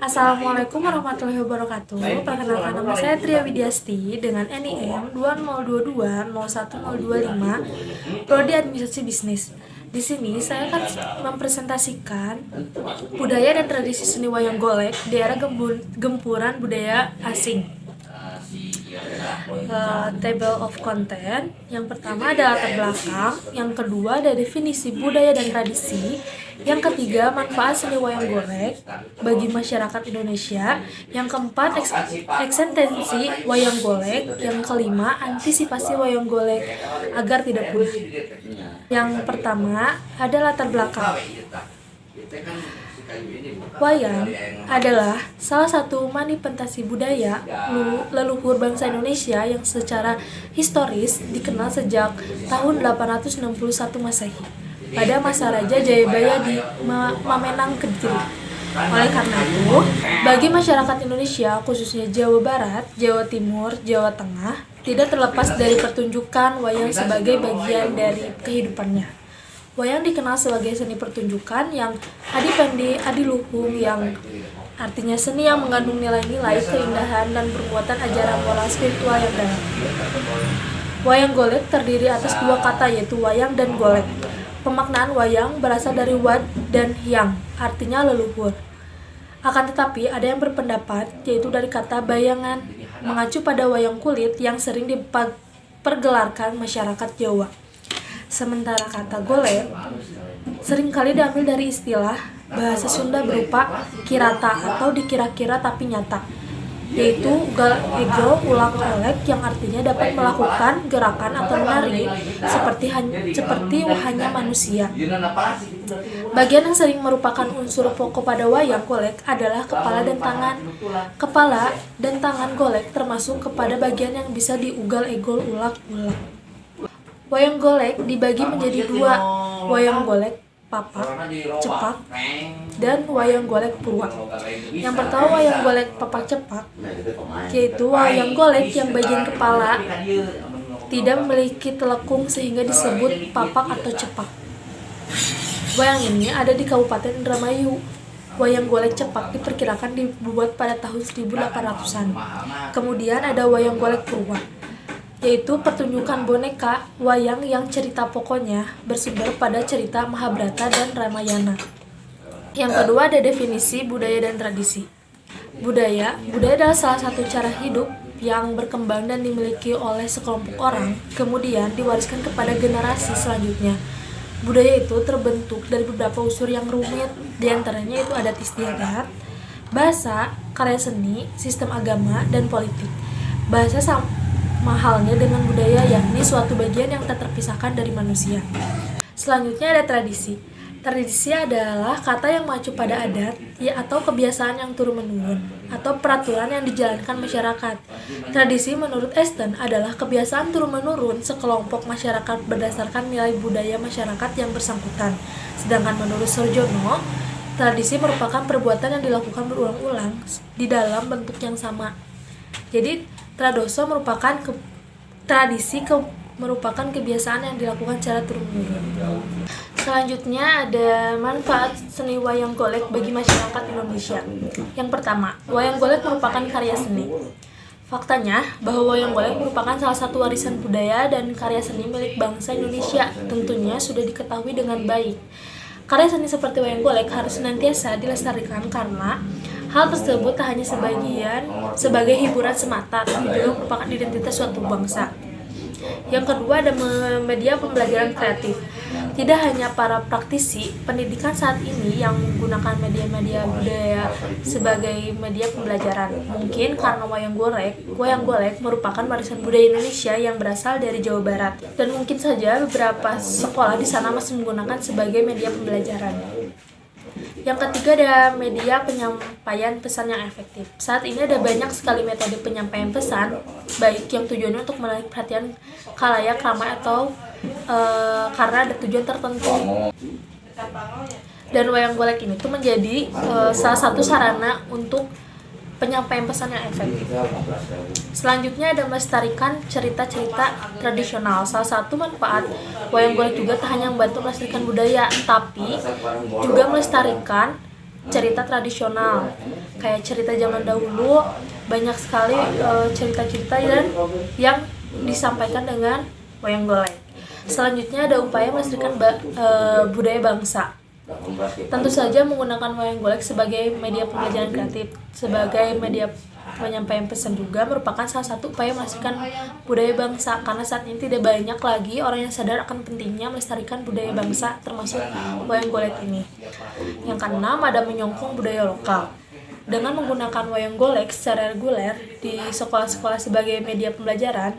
Assalamualaikum warahmatullahi wabarakatuh. Perkenalkan, nama saya Tria Widyasti dengan NIM 2022-01025 Prodi Administrasi Bisnis. Di sini saya akan mempresentasikan budaya dan tradisi seni wayang golek di era gempuran budaya asing. Table of content. Yang pertama ada latar belakang, yang kedua ada definisi budaya dan tradisi, yang ketiga manfaat seni wayang golek bagi masyarakat Indonesia, yang keempat eksistensi wayang golek, yang kelima antisipasi wayang golek agar tidak punah. Yang pertama ada latar belakang. Wayang adalah salah satu manifestasi budaya leluhur bangsa Indonesia yang secara historis dikenal sejak tahun 861 Masehi pada masa Raja Jayabaya di Mamenang Kediri. Oleh karena itu, bagi masyarakat Indonesia, khususnya Jawa Barat, Jawa Timur, Jawa Tengah, tidak terlepas dari pertunjukan wayang sebagai bagian dari kehidupannya. Wayang dikenal sebagai seni pertunjukan yang adiluhung, yang artinya seni yang mengandung nilai-nilai keindahan dan perbuatan ajaran moral spiritual yang dalam. Wayang golek terdiri atas dua kata, yaitu wayang dan golek. Pemaknaan wayang berasal dari wad dan hyang, artinya leluhur. Akan tetapi ada yang berpendapat, yaitu dari kata bayangan, mengacu pada wayang kulit yang sering dipergelarkan masyarakat Jawa. Sementara kata golek seringkali diambil dari istilah bahasa Sunda berupa kirata atau dikira-kira tapi nyata, yaitu ugal ego ulang elek, yang artinya dapat melakukan gerakan atau menari seperti hanya manusia. Bagian yang sering merupakan unsur pokok pada wayang golek adalah kepala dan tangan. Kepala dan tangan golek termasuk kepada bagian yang bisa diugal ego ulang-ulang. Wayang golek dibagi menjadi dua, wayang golek papak cepak dan wayang golek purwa. Yang pertama wayang golek papak cepak, yaitu wayang golek yang bagian kepala tidak memiliki telekung sehingga disebut papak atau cepak. Wayang ini ada di Kabupaten Indramayu. Wayang golek cepak diperkirakan dibuat pada tahun 1800-an. Kemudian ada wayang golek purwa, yaitu pertunjukan boneka wayang yang cerita pokoknya bersumber pada cerita Mahabharata dan Ramayana. Yang kedua ada definisi budaya dan tradisi. Budaya adalah salah satu cara hidup yang berkembang dan dimiliki oleh sekelompok orang, kemudian diwariskan kepada generasi selanjutnya. Budaya itu terbentuk dari beberapa unsur yang rumit, diantaranya itu adat istiadat, bahasa, karya seni, sistem agama, dan politik. Bahasa mahalnya dengan budaya, yakni suatu bagian yang tak terpisahkan dari manusia. Selanjutnya ada tradisi. Tradisi adalah kata yang mengacu pada adat atau kebiasaan yang turun-menurun atau peraturan yang dijalankan masyarakat. Tradisi menurut Esten adalah kebiasaan turun-menurun sekelompok masyarakat berdasarkan nilai budaya masyarakat yang bersangkutan. Sedangkan menurut Surjono, tradisi merupakan perbuatan yang dilakukan berulang-ulang di dalam bentuk yang sama. Jadi tradoso merupakan merupakan kebiasaan yang dilakukan secara turun-menurun. Selanjutnya ada manfaat seni wayang golek bagi masyarakat Indonesia. Yang pertama, wayang golek merupakan karya seni. Faktanya bahwa wayang golek merupakan salah satu warisan budaya dan karya seni milik bangsa Indonesia, tentunya sudah diketahui dengan baik. Karya seni seperti wayang golek harus senantiasa dilestarikan karena hal tersebut tak hanya sebagai hiburan semata, tapi juga merupakan identitas suatu bangsa. Yang kedua ada media pembelajaran kreatif. Tidak hanya para praktisi pendidikan saat ini yang menggunakan media-media budaya sebagai media pembelajaran. Mungkin karena wayang golek merupakan warisan budaya Indonesia yang berasal dari Jawa Barat, dan mungkin saja beberapa sekolah di sana masih menggunakan sebagai media pembelajaran. Yang ketiga ada media penyampaian pesan yang efektif. Saat ini ada banyak sekali metode penyampaian pesan, baik yang tujuannya untuk menarik perhatian khalayak ramai atau karena ada tujuan tertentu. Dan wayang golek ini tuh menjadi salah satu sarana untuk penyampaian pesan yang efektif. Selanjutnya ada melestarikan cerita-cerita tradisional. Salah satu manfaat wayang golek juga tak hanya membantu melestarikan budaya, tapi juga melestarikan cerita tradisional, kayak cerita zaman dahulu. Banyak sekali cerita-cerita dan yang disampaikan dengan wayang golek. Selanjutnya ada upaya melestarikan budaya bangsa. Tentu saja menggunakan wayang golek sebagai media pembelajaran kreatif, sebagai media penyampaian pesan juga merupakan salah satu upaya melestarikan budaya bangsa, karena saat ini tidak banyak lagi orang yang sadar akan pentingnya melestarikan budaya bangsa, termasuk wayang golek ini. Yang keenam ada menyongkong budaya lokal. Dengan menggunakan wayang golek secara reguler di sekolah-sekolah sebagai media pembelajaran,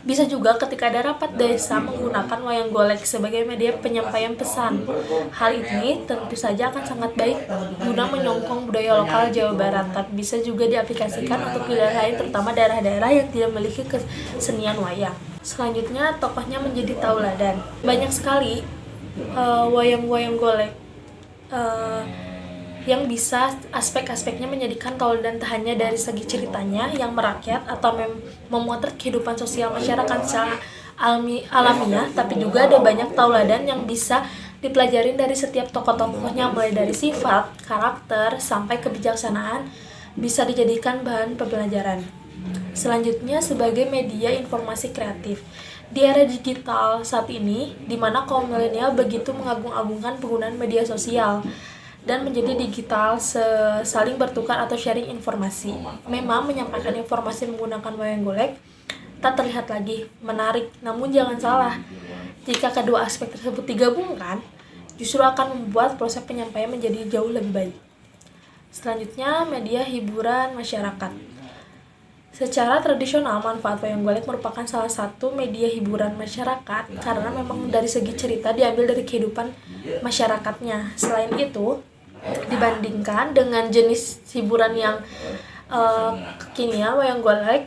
bisa juga ketika ada rapat desa menggunakan wayang golek sebagai media penyampaian pesan. Hal ini tentu saja akan sangat baik guna menyongkong budaya lokal Jawa Barat, tapi bisa juga diaplikasikan untuk wilayah lain, terutama daerah-daerah yang tidak memiliki kesenian wayang. Selanjutnya, tokohnya menjadi tauladan. Banyak sekali wayang-wayang golek yang bisa aspek-aspeknya menjadikan tauladan, tak hanya dari segi ceritanya yang merakyat atau memotret kehidupan sosial masyarakat secara alamiah, tapi juga ada banyak tauladan yang bisa dipelajarin dari setiap tokoh-tokohnya, mulai dari sifat, karakter, sampai kebijaksanaan, bisa dijadikan bahan pembelajaran. Selanjutnya, sebagai media informasi kreatif. Di era digital saat ini, di mana kaum milenial begitu mengagung-agungkan penggunaan media sosial dan menjadi digital, saling bertukar atau sharing informasi. Memang menyampaikan informasi menggunakan wayang golek tak terlihat lagi menarik, namun jangan salah, jika kedua aspek tersebut digabungkan, justru akan membuat proses penyampaian menjadi jauh lebih baik. Selanjutnya, media hiburan masyarakat. Secara tradisional, manfaat wayang golek merupakan salah satu media hiburan masyarakat karena memang dari segi cerita diambil dari kehidupan masyarakatnya. Selain itu, dibandingkan dengan jenis hiburan yang kekinian, wayang golek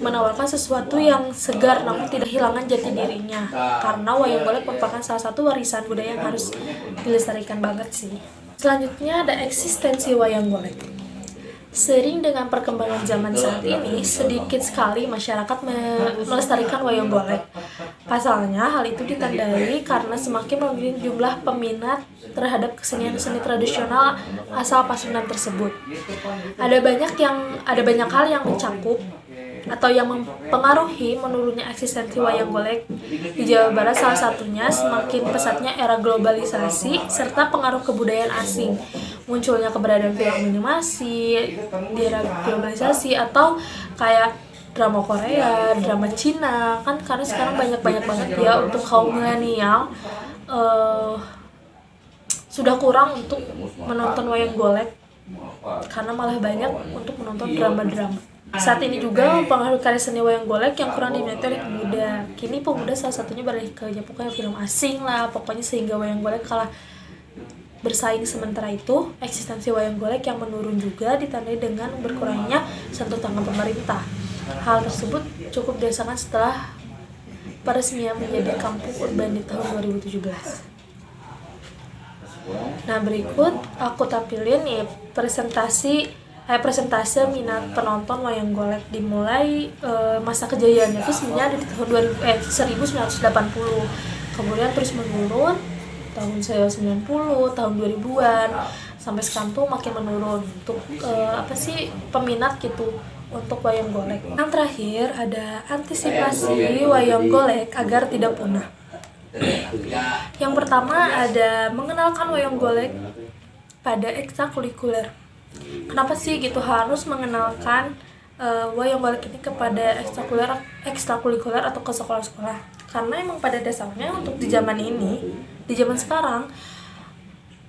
menawarkan sesuatu yang segar namun tidak kehilangan jati dirinya, karena wayang golek merupakan salah satu warisan budaya yang harus dilestarikan banget sih. Selanjutnya ada eksistensi wayang golek. Seiring dengan perkembangan zaman saat ini, sedikit sekali masyarakat melestarikan wayang golek. Pasalnya, hal itu ditandai karena semakin menurunnya jumlah peminat terhadap kesenian-seni tradisional asal Pasundan tersebut. Ada banyak hal yang mencakup atau yang mempengaruhi menurunnya eksistensi wayang golek di Jawa Barat. Salah satunya semakin pesatnya era globalisasi serta pengaruh kebudayaan asing, munculnya keberadaan film animasi di era globalisasi, atau kayak drama Korea, drama Cina, kan karena sekarang banyak banget ya untuk kaum milenial sudah kurang untuk menonton wayang golek karena malah banyak untuk menonton drama-drama. Saat ini juga pengaruh karya seni wayang golek yang kurang diminati oleh pemuda. Kini pemuda salah satunya beralih ke pokoknya film asing lah, pokoknya sehingga wayang golek kalah bersaing. Sementara itu, eksistensi wayang golek yang menurun juga ditandai dengan berkurangnya sentuh tangan pemerintah. Hal tersebut cukup dirasakan setelah peresmian menjadi kampung urban di tahun 2017. Nah, berikut aku tampilin nih presentase minat penonton wayang golek dimulai masa kejayaannya itu sebenarnya di tahun 1980, kemudian terus menurun tahun 90, tahun 2000-an, sampai sekarang tuh makin menurun untuk peminat gitu untuk wayang golek. Yang terakhir ada antisipasi wayang golek agar tidak punah. Yang pertama ada mengenalkan wayang golek pada ekstrakurikuler. Kenapa sih gitu harus mengenalkan wayang golek ini kepada ekstrakurikuler atau ke sekolah-sekolah? Karena emang pada dasarnya untuk di zaman sekarang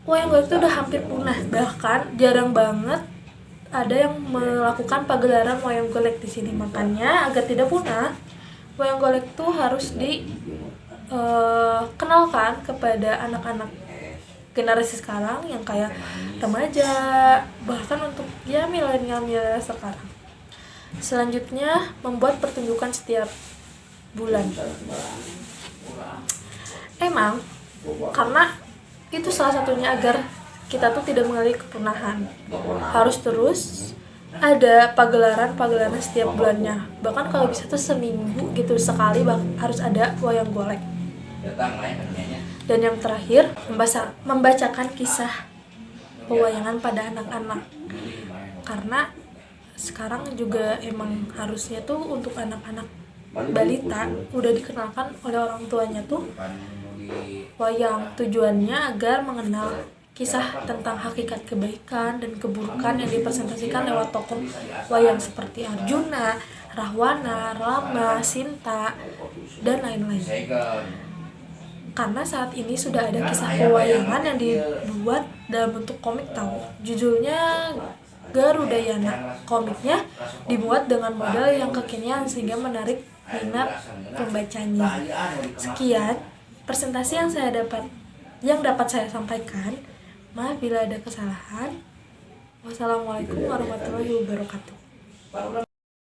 wayang golek itu udah hampir punah, bahkan jarang banget ada yang melakukan pagelaran wayang golek di sini. Makanya agar tidak punah, wayang golek itu harus dikenalkan kepada anak-anak generasi sekarang yang kayak remaja, bahkan untuk milenial sekarang. Selanjutnya, membuat pertunjukan setiap bulan. Emang karena itu salah satunya agar kita tuh tidak mengalami kepunahan. Harus terus ada pagelaran setiap bulannya. Bahkan kalau bisa tuh seminggu gitu sekali harus ada wayang golek. Dan yang terakhir, membacakan kisah pewayangan pada anak-anak. Karena sekarang juga emang harusnya tuh untuk anak-anak balita udah dikenalkan oleh orang tuanya tuh wayang, tujuannya agar mengenal kisah tentang hakikat kebaikan dan keburukan yang dipresentasikan lewat tokoh wayang seperti Arjuna, Rahwana, Rama, Sinta, dan lain-lain. Karena saat ini sudah ada kisah pewayangan yang dibuat dalam bentuk komik tahu. Judulnya Garudayana. Komiknya dibuat dengan model yang kekinian sehingga menarik minat pembacanya. Sekian presentasi yang dapat saya sampaikan. Maaf bila ada kesalahan. Wassalamualaikum warahmatullahi wabarakatuh.